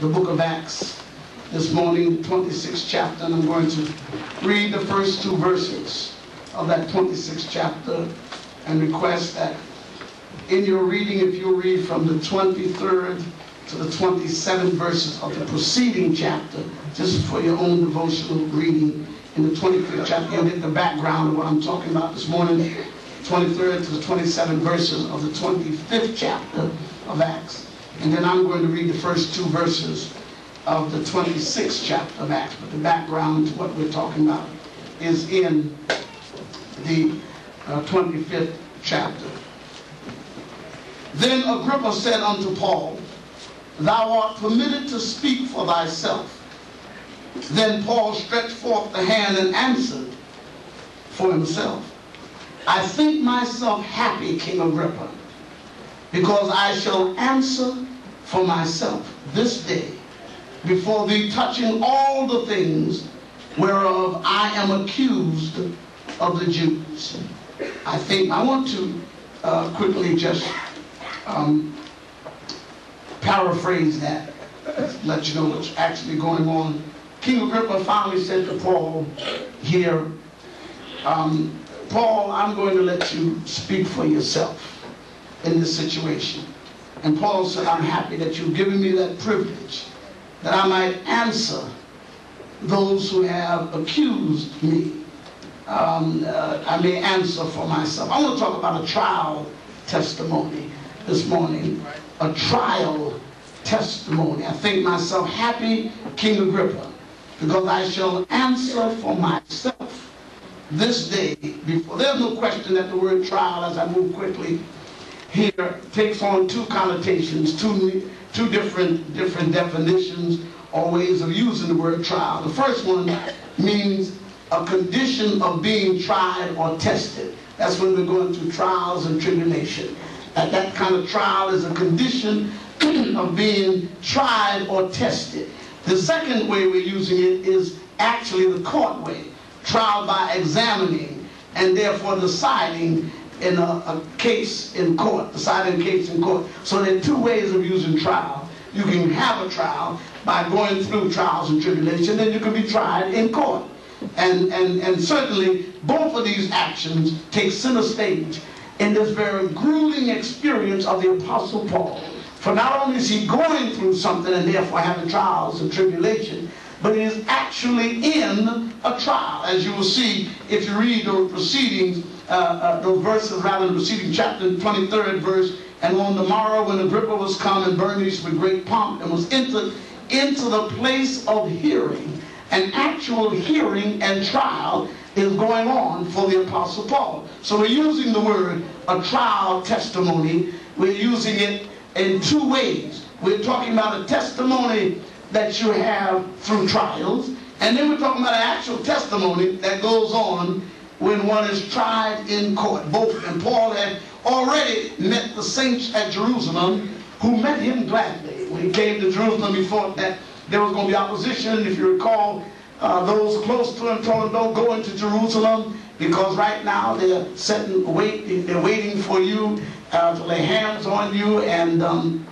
the book of Acts this morning, the 26th chapter, and I'm going to read the first two verses of that 26th chapter and request that in your reading, if you read from the 23rd to the 27th verses of the preceding chapter, just for your own devotional reading. In the 23rd chapter, you'll get the background of what I'm talking about this morning, 23rd to the 27th verses of the 25th chapter of Acts. And then I'm going to read the first two verses of the 26th chapter of Acts. But the background to what we're talking about is in the 25th chapter. Then Agrippa said unto Paul, Thou art permitted to speak for thyself. Then Paul stretched forth the hand and answered for himself. I think myself happy, King Agrippa, because I shall answer for myself this day before thee touching all the things whereof I am accused of the Jews. I want to quickly just paraphrase that, let you know what's actually going on. King Agrippa finally said to Paul here, Paul, I'm going to let you speak for yourself in this situation. And Paul said, I'm happy that you've given me that privilege, that I might answer those who have accused me. I may answer for myself. I want to talk about a trial testimony this morning. A trial testimony. I think myself happy, King Agrippa, because I shall answer for myself this day before. There's no question that the word trial, as I move quickly here, takes on two connotations, two different definitions or ways of using the word trial. The first one means a condition of being tried or tested. That's when we're going through trials and tribulation. That kind of trial is a condition of being tried or tested. The second way we're using it is actually the court way. Trial by examining and therefore deciding in a case in court. Deciding a case in court. So there are two ways of using trial. You can have a trial by going through trials and tribulation, and you can be tried in court. And certainly both of these actions take center stage in this very grueling experience of the Apostle Paul. For not only is he going through something and therefore having trials and tribulation, but he is actually in a trial. As you will see if you read those proceedings, those verses rather in the preceding chapter, 23rd verse, and on the morrow when Agrippa was come and Bernice with great pomp and was entered into the place of hearing, an actual hearing and trial is going on for the Apostle Paul. So we're using the word a trial testimony. We're using it in two ways. We're talking about a testimony that you have through trials, and then we're talking about an actual testimony that goes on when one is tried in court. Both, and Paul had already met the saints at Jerusalem who met him gladly. When he came to Jerusalem, he thought that there was going to be opposition. If you recall, those close to him told him, don't go into Jerusalem because right now they're waiting for you to lay hands on you, and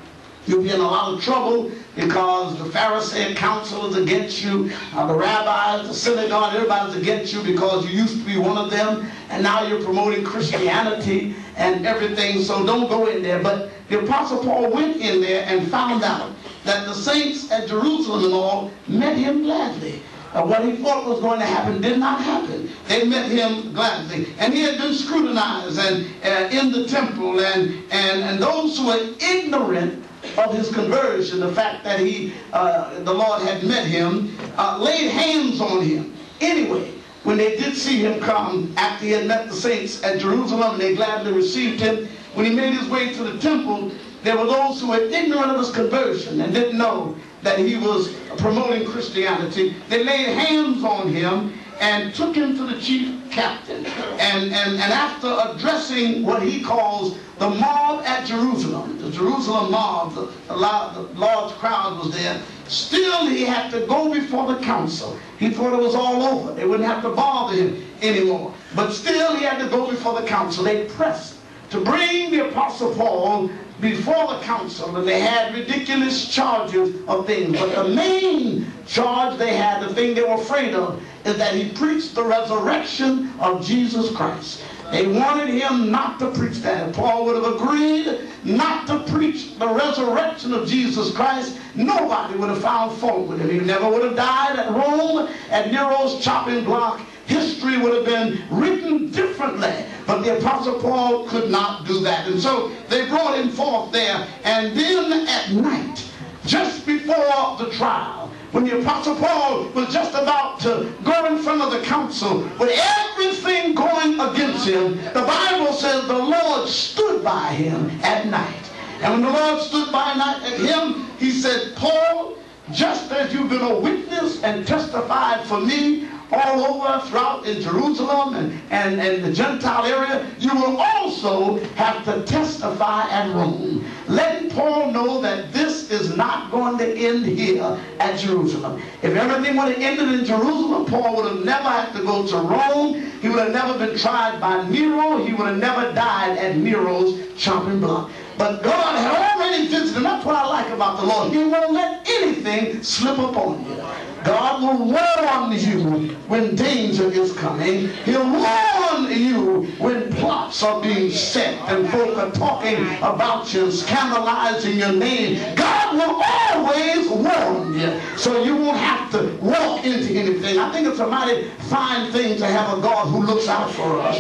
you'll be in a lot of trouble because the Pharisee council is against you, the rabbis, the synagogue, everybody's against you because you used to be one of them, and now you're promoting Christianity and everything, so don't go in there. But the Apostle Paul went in there and found out that the saints at Jerusalem and all met him gladly. What he thought was going to happen did not happen. They met him gladly. And he had been scrutinized and in the temple, and those who were ignorant of his conversion, the fact that the Lord had met him, laid hands on him. Anyway, when they did see him come after he had met the saints at Jerusalem, and they gladly received him, when he made his way to the temple, there were those who were ignorant of his conversion and didn't know that he was promoting Christianity. They laid hands on him and took him to the chief captain. And after addressing what he calls the mob at Jerusalem, the Jerusalem mob, the large crowd was there, still he had to go before the council. He thought it was all over. They wouldn't have to bother him anymore. But still he had to go before the council. They pressed to bring the Apostle Paul before the council, and they had ridiculous charges of things. But the main charge they had, the thing they were afraid of, is that he preached the resurrection of Jesus Christ. They wanted him not to preach that. And Paul would have agreed not to preach the resurrection of Jesus Christ. Nobody would have found fault with him. He never would have died at Rome, at Nero's chopping block. History would have been written differently. But the Apostle Paul could not do that. And so they brought him forth there. And then at night, just before the trial, when the Apostle Paul was just about to go in front of the council with everything going against him, the Bible says the Lord stood by him at night. And when the Lord stood by night at him, he said, Paul, just as you've been a witness and testified for me all over throughout in Jerusalem and the Gentile area, you will also have to testify at Rome. Letting Paul know that this is not going to end here at Jerusalem. If everything would have ended in Jerusalem, Paul would have never had to go to Rome. He would have never been tried by Nero. He would have never died at Nero's chopping block. But God had already visited him. That's what I like about the Lord. He won't let anything slip up on you. God will warn you when danger is coming. He'll warn you when plots are being set and folk are talking about you, scandalizing your name. God will always warn you, so you won't have to walk into anything. I think it's a mighty fine thing to have a God who looks out for us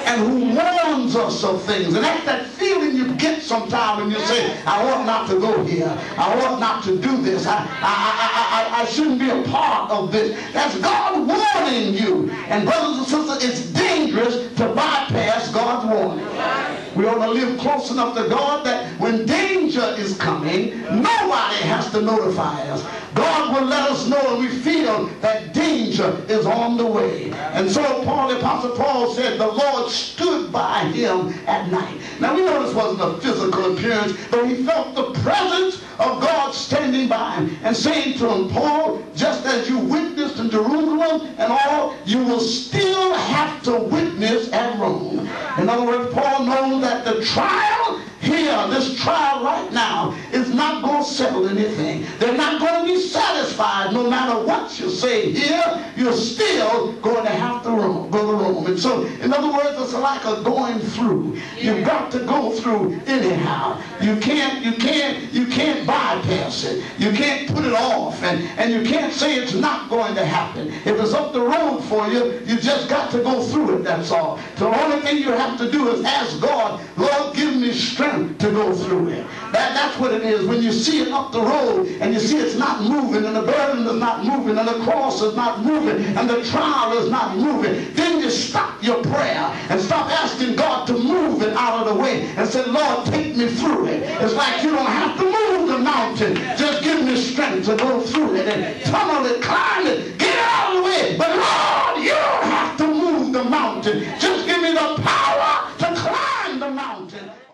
and who warns us of things. And that's that feeling you get sometimes when you say, I ought not to go here. I ought not to do this. I shouldn't be a part of this. That's God warning you. And brothers and sisters, it's dangerous to bypass God's warning. We ought to live close enough to God that when danger is coming, nobody has to notify us. God will let us know when we feel that danger is on the way. And so Paul, the Apostle Paul said the Lord stood by him at night. Now we know this wasn't a physical appearance, but he felt the presence of God standing by him and saying to him, Paul, just as you witnessed in Jerusalem and all, you will still have to witness at Rome. In other words, Paul knows that the trial here, this trial right now, is not going to settle anything. They're not going to be satisfied no matter what you say here. You're still going to have to go to Rome. And so, in other words, it's like a going through. You've got to go through anyhow. You can't bypass it. You can't put it off, and you can't say it's not going to happen. If it's up the road for you, you just got to go through it, that's all. The only thing you have to do is ask God, Lord, give me strength to go through it. That's what it is. When you see it up the road and you see it's not moving and the burden is not moving and the cross is not moving and the trial is not moving, then you stop your prayer and stop asking God to move it out of the way and say, Lord, take me through it. It's like you don't have to move the mountain. Just give me strength to go through it and tunnel it, climb it,